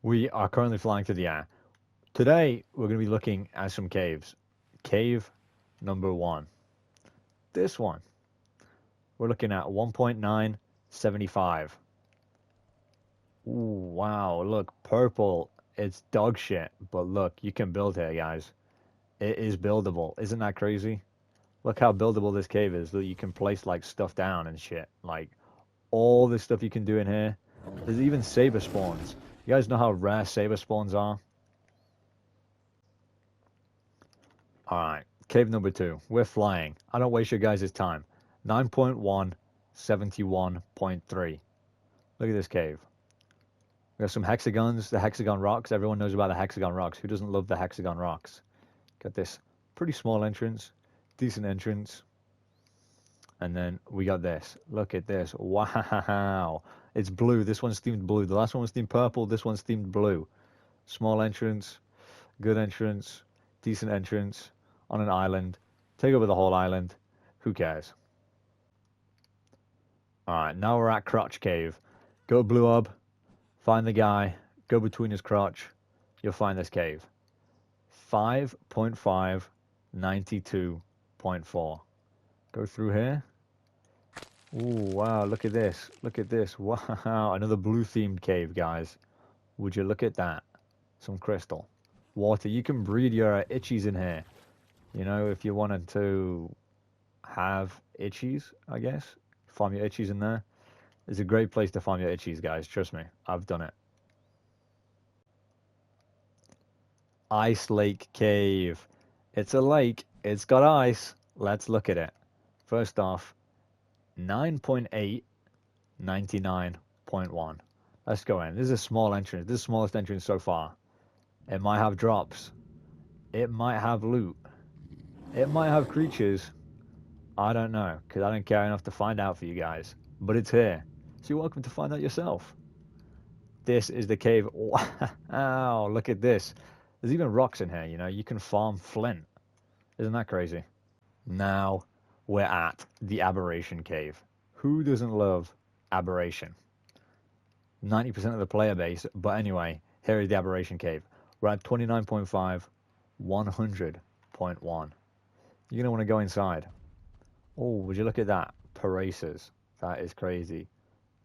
We are currently flying through the air. Today, we're going to be looking at some caves. Cave number one. This one. We're looking at 1.975. Ooh, wow. Look, purple. It's dog shit. But look, you can build here, guys. It is buildable. Isn't that crazy? Look how buildable this cave is. Look, you can place, like, stuff down and shit. Like, all this stuff you can do in here. There's even saber spawns. You guys know how rare saber spawns are? Alright, cave number two. We're flying. I don't waste your guys' time. 9.1, 71.3. Look at this cave. We have some hexagons, the hexagon rocks. Everyone knows about the hexagon rocks. Who doesn't love the hexagon rocks? Got this pretty small entrance, decent entrance. And then we got this. Look at this. Wow. It's blue. This one's themed blue. The last one was themed purple. This one's themed blue. Small entrance, good entrance, decent entrance. On an island. Take over the whole island. Who cares? Alright, now we're at Crotch Cave. Go to Blue Orb. Find the guy. Go between his crotch. You'll find this cave. 5.5, 92.4. Go through here. Ooh, wow, look at this. Look at this. Wow, another blue-themed cave, guys. Would you look at that? Some crystal. Water. You can breed your itchies in here. You know, if you wanted to have itchies, I guess, farm your itchies in there. It's a great place to farm your itchies, guys. Trust me, I've done it. Ice Lake Cave. It's a lake. It's got ice. Let's look at it. First off, 9.8, 99.1. Let's go in. This is a small entrance. This is the smallest entrance so far. It might have drops. It might have loot. It might have creatures. I don't know, because I don't care enough to find out for you guys. But it's here. So you're welcome to find out yourself. This is the cave. Wow, look at this. There's even rocks in here, you know. You can farm flint. Isn't that crazy? Now we're at the Aberration Cave. Who doesn't love Aberration? 90% of the player base. But anyway, here is the Aberration Cave. We're at 29.5, 100.1. You're going to want to go inside. Oh, would you look at that? Paraces. That is crazy.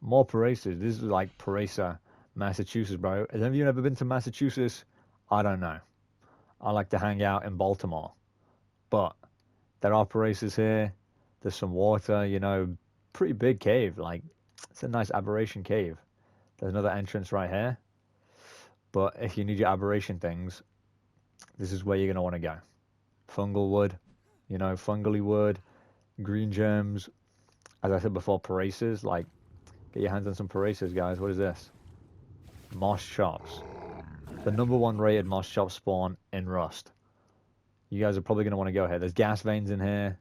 More Paraces. This is like Parasa, Massachusetts, bro. Has any of you ever been to Massachusetts? I don't know. I like to hang out in Baltimore. But there are Paraces here. There's some water, you know. Pretty big cave. Like, it's a nice Aberration cave. There's another entrance right here. But if you need your Aberration things, this is where you're going to want to go. Fungal wood. You know, fungally wood, green gems. As I said before, Paraces. Like, get your hands on some Paraces, guys. What is this? Moss chops. The #1 rated moss chop spawn in Rust. You guys are probably going to want to go here. There's gas veins in here.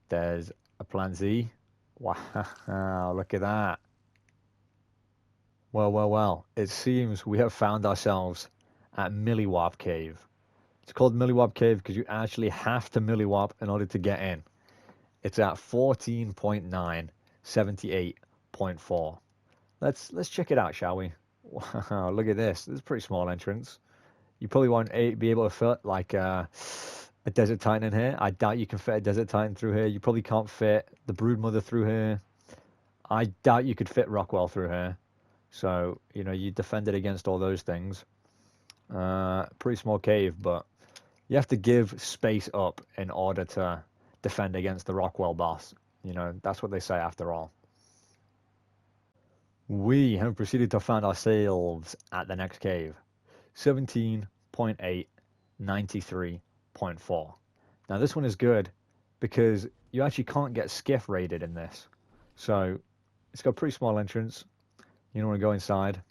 There's a plant Z. Wow, look at that. Well, well, well. It seems we have found ourselves at Milliwap Cave. It's called Milliwap Cave because you actually have to Milliwap in order to get in. It's at 14.9, 78.4. Let's check it out, shall we? Wow, look at this. This is a pretty small entrance. You probably won't be able to fit like a Desert Titan in here. I doubt you can fit a Desert Titan through here. You probably can't fit the Broodmother through here. I doubt you could fit Rockwell through here. So, you know, you defend it against all those things. Pretty small cave, but you have to give space up in order to defend against the Rockwell boss. You know, that's what they say after all. We have proceeded to find ourselves at the next cave. 17.8, 93.4. Now this one is good because you actually can't get skiff raided in this. So it's got a pretty small entrance. You don't want to go inside.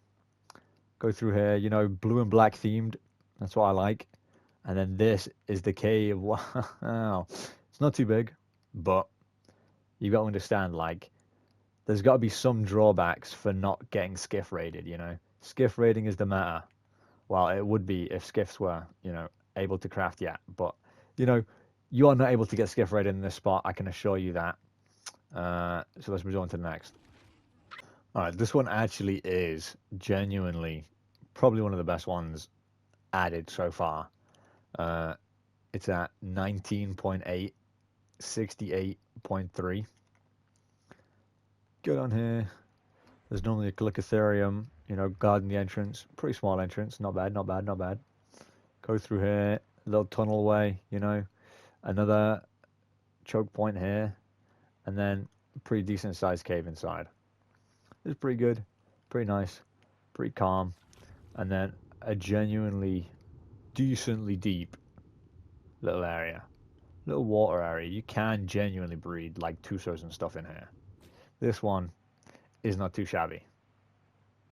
Go through here, you know, blue and black themed. That's what I like. And then this is the cave. Wow. It's not too big, but you got to understand, like, there's got to be some drawbacks for not getting skiff raided, you know. Skiff raiding is the matter. Well, it would be if skiffs were, you know, able to craft yet. But, you know, you are not able to get skiff raided in this spot. I can assure you that. So let's move on to the next. All right, this one actually is genuinely Probably one of the best ones added so far. It's at 19.8, 68.3. Get on here. There's normally a Glycotherium, guarding the entrance. Pretty small entrance. Not bad, not bad, not bad. Go through here. Little tunnel way, Another choke point here. And then a pretty decent sized cave inside. It's pretty good. Pretty nice. Pretty calm. And then a genuinely decently deep little area. Little water area. You can genuinely breed like Tusos and stuff in here. This one is not too shabby.